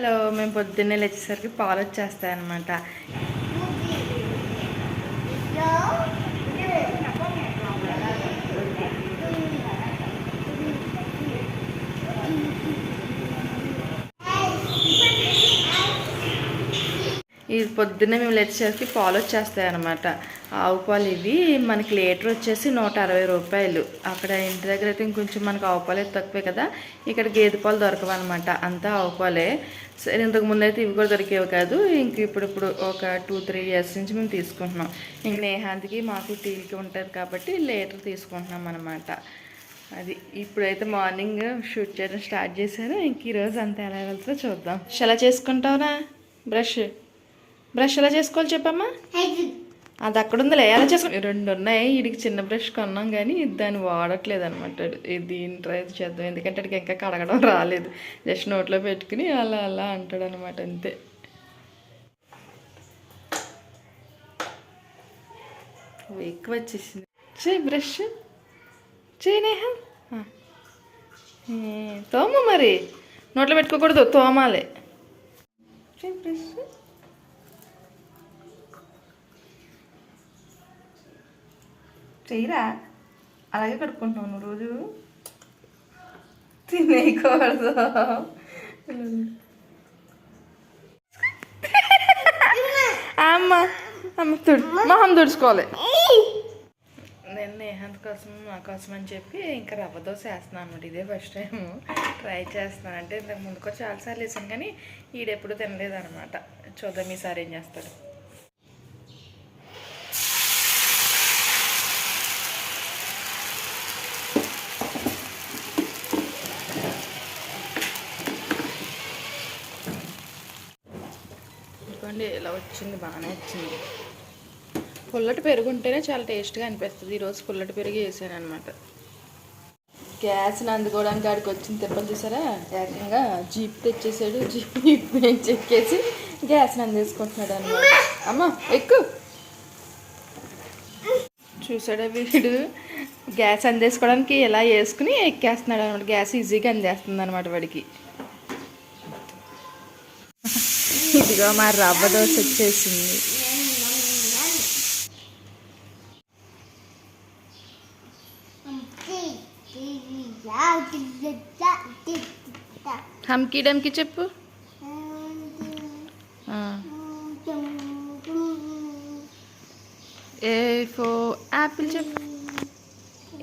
Hello, మేము పొద్దున్నే లేచేసరికి పాలు వచ్చేస్తాయి అన్నమాట. ఈ పొద్దున్నే మేము లేచేసరికి పాలు వచ్చేస్తాయి అన్నమాట. ఆవు పాలు ఇవి మనకి లీటర్ వచ్చేసి 160 రూపాయలు. అక్కడ ఇంటి దగ్గర అయితే ఇంకొంచెం మనకు ఆవు పాలు అయితే తక్కువే కదా, ఇక్కడ గేదె పాలు దొరకవు అనమాట, అంతా ఆవు పాలే. సరే, ఇంతకు ముందు అయితే ఇవి కూడా దొరికేవి కాదు. ఇంక ఇప్పుడు ఒక 2-3 ఇయర్స్ నుంచి మేము తీసుకుంటున్నాం. ఇంక నేహాంతికి మాకు టీకి ఉంటుంది కాబట్టి లీటర్ తీసుకుంటున్నాం అనమాట. అది ఇప్పుడైతే మార్నింగ్ షూట్ చేయడం స్టార్ట్ చేశారు. ఇంక ఈరోజు అంతా ఎలా వెళ్తుందో చూద్దాం. ఎలా చేసుకుంటావురా? బ్రష్ ఎలా చేసుకోవాలి చెప్పమ్మా. అది అక్కడ ఉందిలే, ఎలా చేసుకో. 2 ఉన్నాయి. వీడికి చిన్న బ్రష్ కొన్నాం కానీ దాన్ని వాడట్లేదు అనమాట. దీన్ని ట్రై చేద్దాం, ఎందుకంటే అడికి ఇంకా కడగడం రాలేదు. జస్ట్ నోట్లో పెట్టుకుని అలా అలా అంటాడు అనమాట, అంతే. ఎక్కువ వచ్చేసింది. చేయి బ్రష్, చేయి నేహ. తోమ, మరి నోట్లో పెట్టుకోకూడదు, తోమాలి. చేయి బ్రష్. చెయ్యరా, అలాగే కడుక్కుంటున్నావు నువ్వు రోజు. తినేయకూడదు. అమ్మ మొహం తుడుచుకోవాలి. నేను నేహాంత్ కోసం మా కోసం అని చెప్పి ఇంకా రవ్వ దోశ వేస్తున్నాను అనమాట. ఇదే ఫస్ట్ టైం ట్రై చేస్తున్నాను. అంటే ఇంతకు ముందు కూడా చాలాసార్లు వేసాను కానీ ఈడెప్పుడు తినలేదు అనమాట. చూద్దాం ఈసారి ఏం చేస్తాడు. ఇలా వచ్చింది, బాగానే వచ్చింది. పుల్లటి పెరుగు ఉంటేనే చాలా టేస్ట్గా అనిపిస్తుంది. ఈరోజు పుల్లటి పెరుగు వేసాను అనమాట. గ్యాస్ని అందుకోవడానికి ఆడికి వచ్చింది తిప్పలు చూసారా. ఏకంగా జీప్ తెచ్చేసాడు. జీప్ చెక్కేసి గ్యాస్ని అందేసుకుంటున్నాడు అనమాట. అమ్మ ఎక్కువ చూసాడా వీడు. గ్యాస్ అందేసుకోవడానికి ఇలా వేసుకుని ఎక్కేస్తున్నాడు అనమాట. గ్యాస్ ఈజీగా అందేస్తుంది అనమాట వాడికి. ఇదిగో మా రవ్వ దోశ వచ్చేసింది. హమ్కి డమ్కి చెప్పు. ఏ ఫర్ యాపిల్ చెప్పు.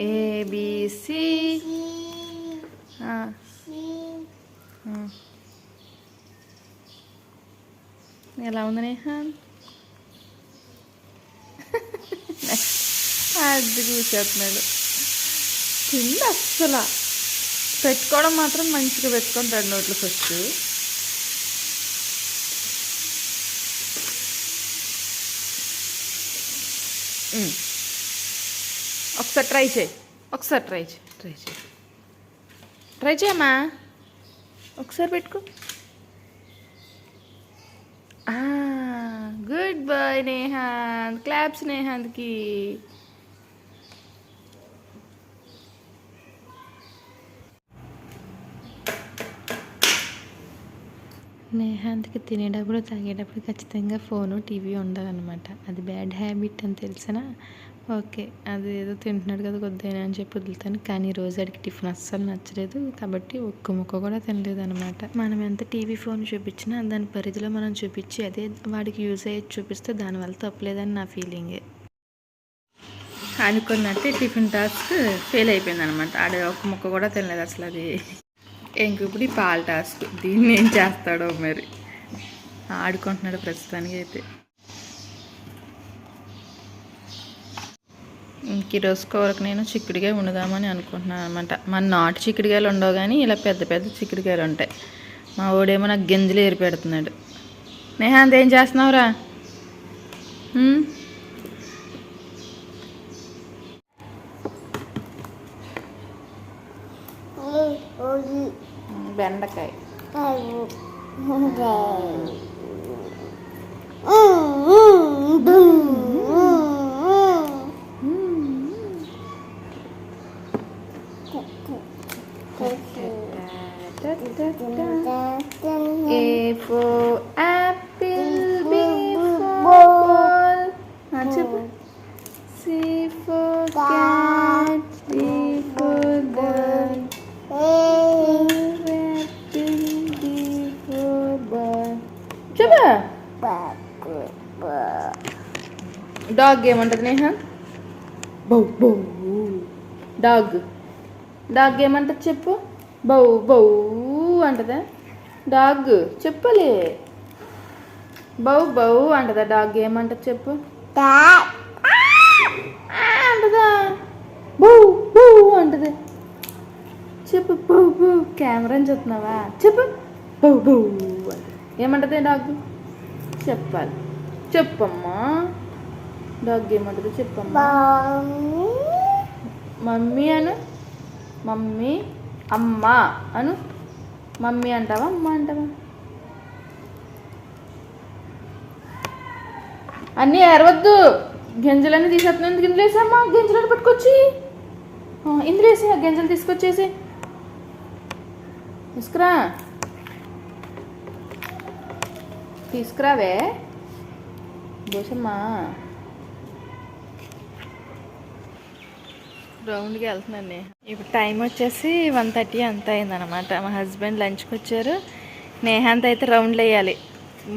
ABC. ఎలా ఉంది నేహాన్? అది కూర్చోతున్నాడు కింద. అస్సలు పెట్టుకోవడం మాత్రం మంచిగా పెట్టుకుంటాడు నోట్లో ఫస్ట్. ఒకసారి ట్రై చేయి, ఒకసారి ట్రై చేయమ్మా. ఒకసారి పెట్టుకో. Good boy Nehanth. క్లాప్స్ నేహాంత్కి. నేహాంత్కి తినేటప్పుడు తాగేటప్పుడు ఖచ్చితంగా ఫోను టీవీ ఉండాలన్నమాట. అది బ్యాడ్ హ్యాబిట్ అని తెలిసినా ఓకే, అది ఏదో తింటున్నాడు కదా కొద్దిగా అని చెప్పి వదులుతాను. కానీ రోజు అడిగి టిఫిన్ అస్సలు నచ్చలేదు కాబట్టి ఒక్క ముక్క కూడా తినలేదు అనమాట. మనం ఎంత టీవీ ఫోన్ చూపించినా దాని పరిధిలో మనం చూపించి అదే వాడికి యూజ్ అయ్యేది చూపిస్తే దానివల్ల తప్పలేదని నా ఫీలింగే. అనుకున్నట్టు టిఫిన్ టాస్క్ ఫెయిల్ అయిపోయింది అనమాట. ఆడ ఒక్క ముక్క కూడా తినలేదు అసలు. అది ఇంక ఇప్పుడు ఈ పాల టాస్క్, దీన్ని ఏం చేస్తాడో మరి. ఆడుకుంటున్నాడు ప్రస్తుతానికి అయితే. ఇంక ఈరోజు కూరకు నేను చిక్కుడుకాయ వండుదామని అనుకుంటున్నాను అనమాట. మన నాటు చిక్కుడుకాయలు ఉండవు కానీ ఇలా పెద్ద పెద్ద చిక్కుడుకాయలు ఉంటాయి. మా ఓడేమో నాకు గింజలు ఏరి పెడుతున్నాడు. నేహాంత్ ఏం చేస్తున్నావురా? బెండకాయ. for apple, B for ball. చెప్పు. C for cat, D for dog. Apple, D for ball. చెప్పు. డాగ్ ఏమంటది నేహ? బౌ బౌ. డాగ్ ఏమంటది చెప్పు? బౌ బౌ అంటదా డాగ్? చెప్పలే. బౌ బౌ అంటదా డాగ్? ఏమంటది చెప్పు? అంటదా? బౌ బౌ అంటది చెప్పు. బౌ బౌ. కెమెరాని చూస్తున్నావా? చెప్పు. బౌ బౌ అంటది. ఏమంటది డాగ్? చెప్పాలి. చెప్పమ్మా. డాగ్ ఏమంటది చెప్పమ్మా? మమ్మీ అను. మమ్మీ. అమ్మ అను. మమ్మీ అంటావా అమ్మ అంటావా? అన్నీ ఎరవద్దు. గింజలన్నీ తీసేస్తున్నావు. ఎందుకు ఇందులో వేసామ్మా? గింజలను పట్టుకొచ్చి ఇందులో వేసి ఆ గింజలు తీసుకొచ్చేసి తీసుకురావే బోసమ్మా. రౌండ్కి వెళ్తున్నాను. ఇప్పుడు టైం వచ్చేసి 1:30 అంత అయిందనమాట. మా హస్బెండ్ లంచ్కి వచ్చారు. నేహాంత్ అయితే రౌండ్లు వేయాలి.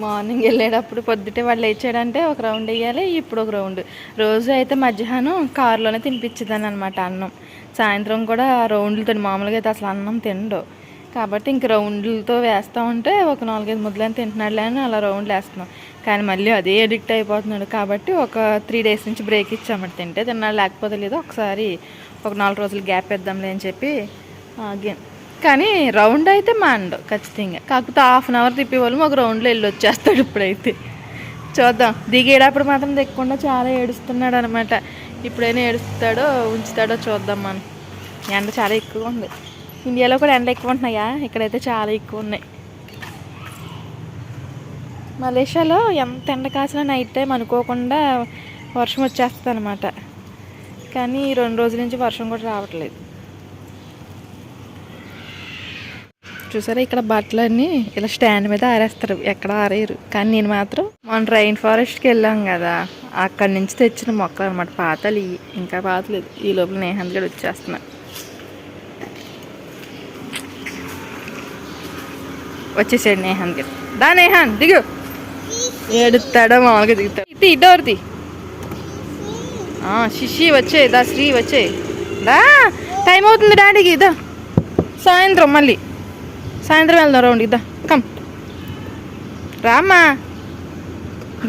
మార్నింగ్ వెళ్ళేటప్పుడు పొద్దుటే వాళ్ళు లేచాడంటే ఒక రౌండ్ వేయాలి. ఇప్పుడు ఒక రౌండ్. రోజు అయితే మధ్యాహ్నం కారులోనే తినిపించేదాన్ని అనమాట అన్నం. సాయంత్రం కూడా రౌండ్లతో. మామూలుగా అయితే అసలు అన్నం తినడు కాబట్టి ఇంక రౌండ్లతో వేస్తూ ఉంటే ఒక 4-5 ముద్దలని తింటున్నాడులే అని అలా రౌండ్లు వేస్తున్నాం. కానీ మళ్ళీ అదే అడిక్ట్ అయిపోతున్నాడు కాబట్టి ఒక 3 days నుంచి బ్రేక్ ఇచ్చామట. తింటే తిన్నాడు, లేకపోతే లేదు. ఒకసారి ఒక 4 రోజులు గ్యాప్ ఇద్దాంలే అని చెప్పి ఆగాం. కానీ రౌండ్ అయితే మాండు ఖచ్చితంగా. కాకపోతే 1/2 hour తిప్పేవాళ్ళం ఒక రౌండ్లో వెళ్ళి వచ్చేస్తాడు. ఇప్పుడైతే చూద్దాం. దిగేటప్పుడు మాత్రం దిగకుండా చాలా ఏడుస్తున్నాడు అనమాట. ఇప్పుడైనా ఏడుస్తాడో ఉంచుతాడో చూద్దాం మనం. ఎండ చాలా ఎక్కువ ఉంది. ఇండియాలో కూడా ఎండ ఎక్కువ ఉంటున్నాయా? ఇక్కడైతే చాలా ఎక్కువ ఉన్నాయి. మలేషియాలో ఎంత ఎండ కాసినా నైట్ టైం అనుకోకుండా వర్షం వచ్చేస్తుంది అనమాట. కానీ 2 రోజుల నుంచి వర్షం కూడా రావట్లేదు. చూసారా ఇక్కడ బట్టలన్నీ ఇలా స్టాండ్ మీద ఆరేస్తారు, ఎక్కడ ఆరేయరు. కానీ నేను మాత్రం మన రైన్ ఫారెస్ట్కి వెళ్ళాం కదా, అక్కడి నుంచి తెచ్చిన మొక్కలు అనమాట. పాతలు ఇంకా పాతలేదు. ఈ లోపల నేహాంత్ గడు వచ్చేస్తున్నా. వచ్చేసాడు నేహాంత్ గడు. దా నేహాన్ దిగు. ఏడుస్తాడో మామూలుగా దిగుతాడు. ఇటు ఇడోరిది శిషి వచ్చే. దా శ్రీ వచ్చే. దా టైం అవుతుంది డాడీకి. ఇదా సాయంత్రం మళ్ళీ సాయంత్రం వెళ్దాం రౌండ్. ఇద్దా కమ్ రామ్మా.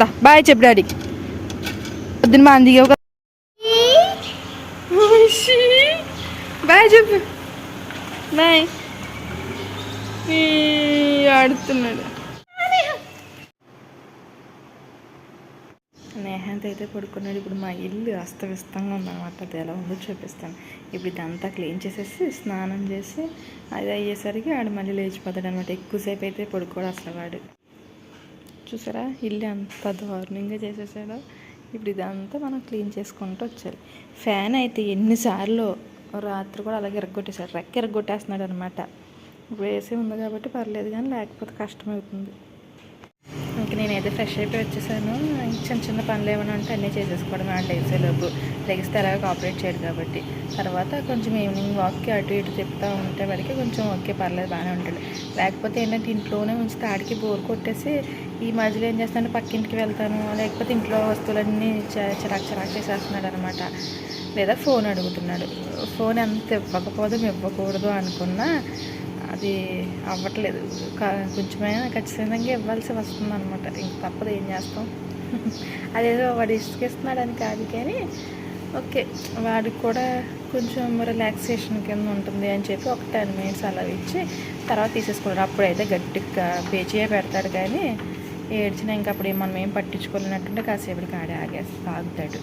దా బాయ్ చెప్పు డాడీకి. పొద్దున్న మా అందిగా ఒక బాయ్ చెప్పు. బాయ్. ఆడుతున్నాడు. నేహాంత్ అయితే పడుకున్నాడు. ఇప్పుడు మా ఇల్లు అస్తవ్యస్తంగా ఉందన్నమాట. అది ఎలా ఉందో చూపిస్తాను. ఇప్పుడు ఇదంతా క్లీన్ చేసేసి స్నానం చేసి అది అయ్యేసరికి ఆడు మళ్ళీ లేచిపోతాడు అనమాట. ఎక్కువసేపు అయితే పడుకోడు అసలు వాడు. చూసారా ఇల్లు అంత దారుణంగా చేసేసాడో. ఇప్పుడు ఇదంతా మనం క్లీన్ చేసుకుంటూ వచ్చాలి. ఫ్యాన్ అయితే ఎన్నిసార్లు రాత్రి కూడా అలాగే ఎరగొట్టేశాడు. రెక్క ఎరగొట్టేస్తున్నాడు అనమాట. ఇప్పుడు ఏసీ ఉంది కాబట్టి పర్లేదు, కానీ లేకపోతే కష్టమవుతుంది. ఇంక నేనైతే ఫ్రెష్ అయిపోయి వచ్చేసాను. చిన్న చిన్న పనులు ఏమైనా ఉంటే అన్నీ చేసేసుకోవడం. ఆ లేసేలోపు లెగిస్తే అలాగే కోఆపరేట్ చేయడు కాబట్టి. తర్వాత కొంచెం ఈవినింగ్ వాక్కి అటు ఇటు తిప్పుతూ ఉంటే వాడికి కొంచెం ఓకే పర్లేదు, బాగానే ఉంటాడు. లేకపోతే ఏంటంటే ఇంట్లోనే ఉంచితే ఆడికి బోర్ కొట్టేసి ఈ మధ్యలో ఏం చేస్తానంటే పక్కింటికి వెళ్తాను, లేకపోతే ఇంట్లో వస్తువులన్నీ చిరాకు చేసేస్తున్నాడు అనమాట. లేదా ఫోన్ అడుగుతున్నాడు. ఫోన్ ఎంత ఇవ్వకూడదు అనుకున్నా అది అవ్వట్లేదు. కొంచెమైనా ఖచ్చితంగా ఇవ్వాల్సి వస్తుంది అనమాట. ఇంక తప్పదు, ఏం చేస్తాం. అదేదో వాడు ఇసుకిస్తున్నాడని కాదు, కానీ ఓకే వాడికి కూడా కొంచెం రిలాక్సేషన్ కింద ఉంటుంది అని చెప్పి ఒక 10 minutes అలా ఇచ్చి తర్వాత తీసేసుకున్నాడు. అప్పుడైతే గట్టిగా పేచీయే పెడతాడు, కానీ ఏడ్చినా ఇంకా అప్పుడు మనం ఏం పట్టించుకోలేనట్టుంటే కాసేపటికి ఆగుతాడు.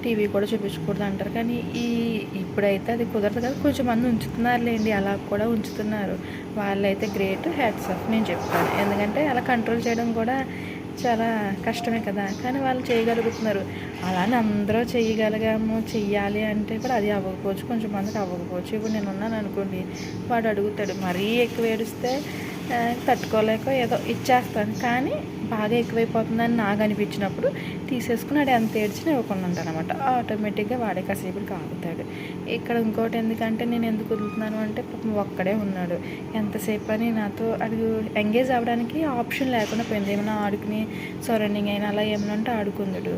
టీవీ కూడా చూపించకూడదు అంటారు, కానీ ఇప్పుడైతే అది కుదరదు కదా. కొంచెం మంది ఉంచుతున్నారులేండి, అలా కూడా ఉంచుతున్నారు. వాళ్ళైతే గ్రేట్, హ్యాట్స్ ఆఫ్ నేను చెప్తాను. ఎందుకంటే అలా కంట్రోల్ చేయడం కూడా చాలా కష్టమే కదా, కానీ వాళ్ళు చేయగలుగుతున్నారు. అలానే అందరూ చెయ్యాలి అంటే కూడా అది అవ్వకపోవచ్చు, కొంచెం మందికి అవ్వకపోవచ్చు. ఇప్పుడు నేను ఉన్నాను అనుకోండి, వాడు అడుగుతాడు. మరీ ఎక్కువ ఏడిస్తే తట్టుకోలేక ఏదో ఇచ్చేస్తాను. కానీ బాగా ఎక్కువైపోతుందని నాకు అనిపించినప్పుడు తీసేసుకుని వాడు ఎంత ఏడ్చినా ఇవ్వకుండా ఉంటాను అనమాట. ఆటోమేటిక్గా వాడే కాసేపటికి ఆగుతాడు. ఇక్కడ ఇంకోటి ఎందుకంటే నేను ఎందుకు వదులుతున్నాను అంటే పాపం ఒక్కడే ఉన్నాడు. ఎంతసేపు అని నాతో అడుగు ఎంగేజ్ అవ్వడానికి ఆప్షన్ లేకుండా పోయింది. ఏమైనా ఆడుకుని సరౌండింగ్ అయినా అలా ఏమైనా ఉంటే ఆడుకుందుడు.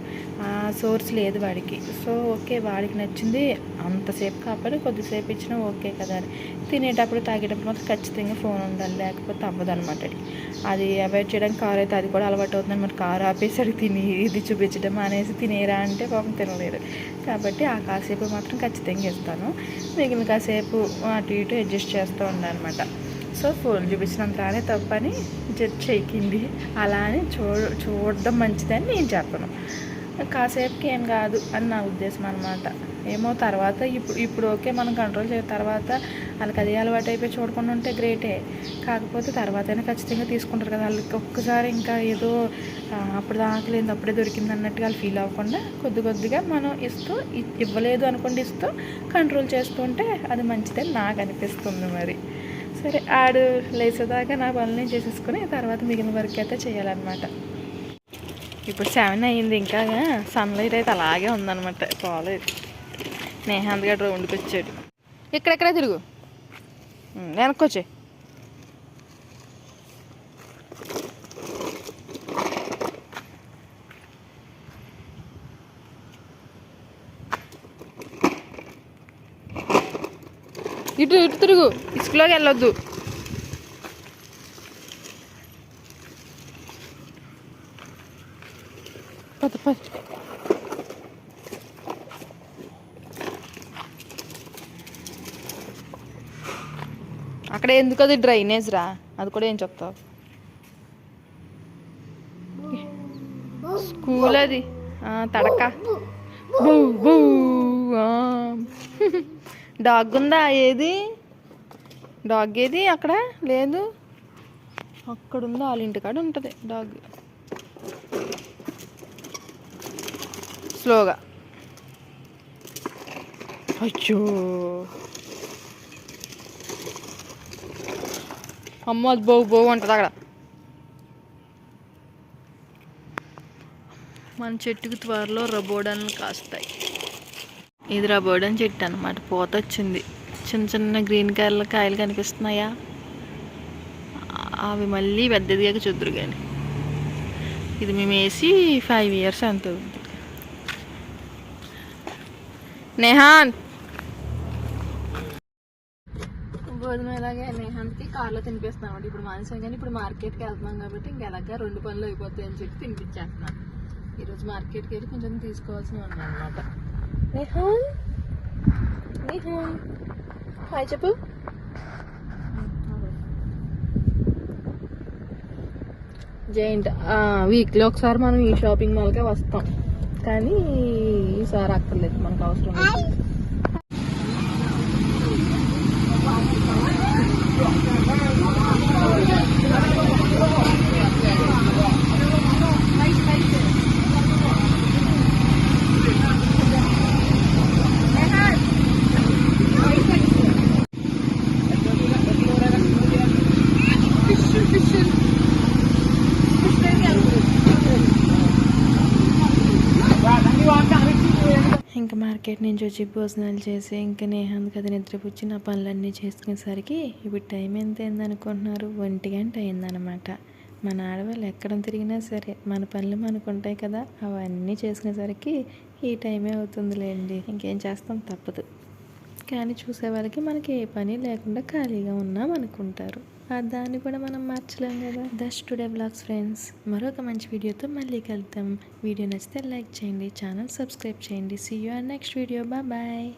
ఆ సోర్స్ లేదు వాడికి. సో ఓకే, వాడికి నచ్చింది అంతసేపు కాకపోతే కొద్దిసేపు ఇచ్చినా ఓకే కదా అని. తినేటప్పుడు తాగేటప్పుడు మాత్రం ఖచ్చితంగా ఫోన్ ఉండాలి, లేకపోతే అవ్వదు అనమాట. అది అవాయిడ్ చేయడానికి కారు అయితే అది కూడా అలవాటు అవుతుంది అనమాట. కారు ఆపేసరికి తిని ఇది చూపించడం అనేసి తినేరా అంటే పాపం తినలేరు. కాబట్టి ఆ కాసేపు మాత్రం ఖచ్చితంగా ఇస్తాను. మిగిలిన కాసేపు అటు ఇటు అడ్జస్ట్ చేస్తూ ఉండాలన్నమాట. సో ఫోన్ చూపించినంతనే తప్పని జడ్జ్ చేయకండి. అలా అని చూడడం మంచిదని నేను చెప్పను. కాసేపుకి ఏం కాదు అని నా ఉద్దేశం అనమాట. ఏమో తర్వాత ఇప్పుడు ఓకే మనం కంట్రోల్ చేసిన తర్వాత వాళ్ళకి అదే అలవాటు అయిపోయి చూడకుండా ఉంటే గ్రేటే. కాకపోతే తర్వాత అయినా ఖచ్చితంగా తీసుకుంటారు కదా. వాళ్ళకి ఒక్కసారి ఇంకా ఏదో అప్పుడు దాకలేదు అప్పుడే దొరికింది అన్నట్టుగా వాళ్ళు ఫీల్ అవ్వకుండా కొద్దిగా మనం ఇస్తూ ఇవ్వలేదు అనుకోండి ఇస్తూ కంట్రోల్ చేస్తూ ఉంటే అది మంచిదని నాకు అనిపిస్తుంది. మరి సరే, ఆడు లేచేదాకా నా పనులు చేసేసుకుని తర్వాత మిగిలిన వర్క్ అయితే చేయాలన్నమాట. ఇప్పుడు 7 అయ్యింది, ఇంకా సన్లైట్ అయితే అలాగే ఉందన్నమాట. పోలేదు. నేహాంత్ గడు రౌండ్కి వచ్చాడు. ఇక్కడెక్కడ తిరుగు, వెనక్కొచ్చే. ఇటు తిరుగు, ఇసుకలోకి వెళ్ళొద్దు. అక్కడ ఎందుకు అది డ్రైనేజ్ రా, అది కూడా ఏం చెప్తావు. స్కూల్ అది తడక. డాగ్ ఉందా? ఏది డాగ్? ఏది అక్కడ లేదు, అక్కడ ఉందా? వాళ్ళ ఇంటికాడ ఉంటుంది డాగ్. స్లోగా. అయ్యో అమ్మ, అది బో ఉంటుంది అక్కడ. మన చెట్టుకు త్వరలో రబోడన్లు కాస్తాయి. ఇది రబోడన్ చెట్టు అనమాట. పూత వచ్చింది. చిన్న గ్రీన్ కలర్ కాయలు కనిపిస్తున్నాయా? అవి మళ్ళీ పెద్దదిగా చూద్దరు. కానీ ఇది మేము వేసి 5 years అంత. నేహాన్ గోధుమ ఇలాగే నేహాన్కి కార్లో తినిపిస్తున్నాం అండి. ఇప్పుడు మానేసాం కానీ ఇప్పుడు మార్కెట్కి వెళ్తున్నాం కాబట్టి ఇంకెలాగా 2 పనులు అయిపోతాయి అని చెప్పి తినిపించేస్తున్నాం. ఈరోజు మార్కెట్కి వెళ్ళి కొంచెం తీసుకోవాల్సినవి ఉన్నాయి అన్నమాట. నేహాన్ హాయ్ చెప్పు. జైంట్ వీక్లీ ఒకసారి మనం ఈ షాపింగ్ మాల్కే వస్తాం, కానీ ఈసారి అక్కర్లేదు, మనకు అవసరం లేదు. ఇంకా మార్కెట్ నుంచి వచ్చి భోజనాలు చేసి ఇంకా నేహాంత్ కదా నిద్రపుచ్చి నా పనులన్నీ చేసుకునేసరికి ఇప్పుడు టైం ఎంత అయిందనుకుంటున్నారు? 1 గంట అయిందనమాట. మన ఆడవాళ్ళు ఎక్కడ తిరిగినా సరే మన పనులు మనకుంటాయి కదా, అవన్నీ చేసుకునేసరికి ఈ టైమే అవుతుందిలేండి. ఇంకేం చేస్తాం, తప్పదు. కానీ చూసే వాళ్ళకి మనకి ఏ పని లేకుండా ఖాళీగా ఉన్నాం అనుకుంటారు. దాన్ని కూడా మనం మార్చలేం కదా. That's today vlogs friends. మరొక మంచి వీడియోతో మళ్ళీ కలుద్దాం. వీడియో నచ్చితే లైక్ చేయండి, ఛానల్ సబ్స్క్రైబ్ చేయండి. See you on next video. Bye.